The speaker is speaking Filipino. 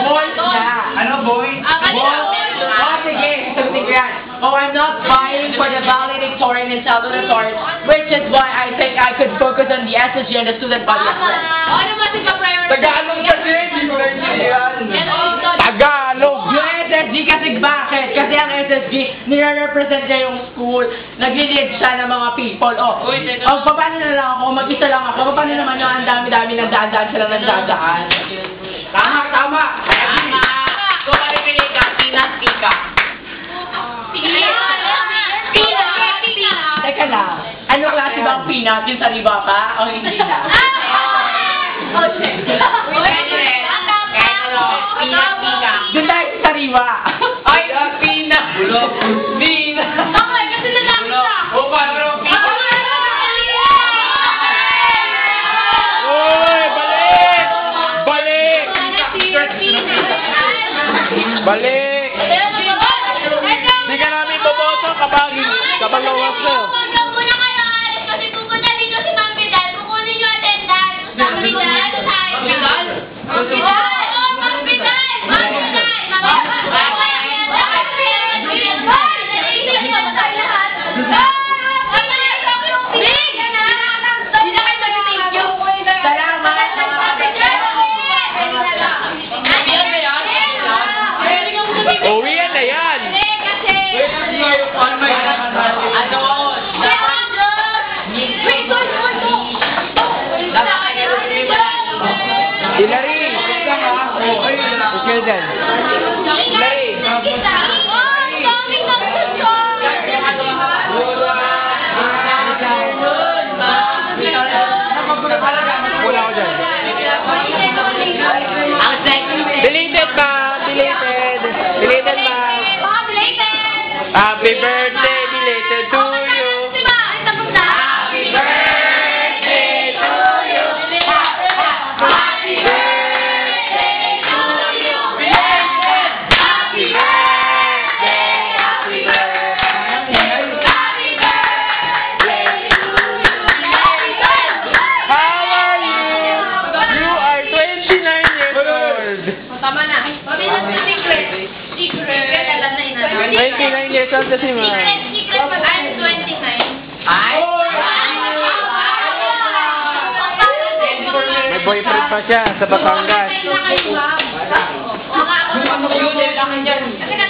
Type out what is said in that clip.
Boy siya. Ano, boy? Boy. Oh, sige. Sagutin ko yan. Oh, I'm not vying for the valedictorian and salutatorian, which is why I think I could focus on the SSG and the student body of friends. Ano ba si pa-priority? Tagalog kasi, hindi ko naiintindihan. Tagalog! Yung SSG kasi bakit? Kasi ang SSG, nire-represent niya yung school, nag-lead siya ng mga people. Oh, paano na lang ako? Mag-isa lang ako. Paano naman yung ang dami-dami ng daan-daan silang nagdadaan? Tama, tama! Tama! Kung maripili ka, pinas-ika. Teka lang, ano klase bang peanut? Yung sariwa pa? O hindi na? Doon tayo sa sariwa. Ay, peanut! Peanut! Okay, kasi lalaki siya. O, paano? Uy, balik! Balik! Balik! Hindi ka namin boboto kapag lawas na. Huwag mo na kayo alis kasi pupunta dito si Ma'am Vidal. Kukunin yung attendance. Ma'am Vidal? Ma'am Vidal? Ma'am Vidal? Oo, Ma'am Vidal! Ma'am Vidal! Uwian na yan! Hilary! Okay then. Hilary! Wala ko dyan. Deleted ba? Deleted. Deleted ba? Happy birthday, belated to you. Happy birthday to you. Happy birthday to you. Happy birthday, happy birthday. Happy birthday to you. How are you? You are 29 years old. Tama na. Mabilis na secret. Secret. Alam na ina. 29 years old kasi ma. Secret pag I'm 29. Ay! May boyfriend pa siya sa Batangas. Mga ako. Yun, lang yan. Kasi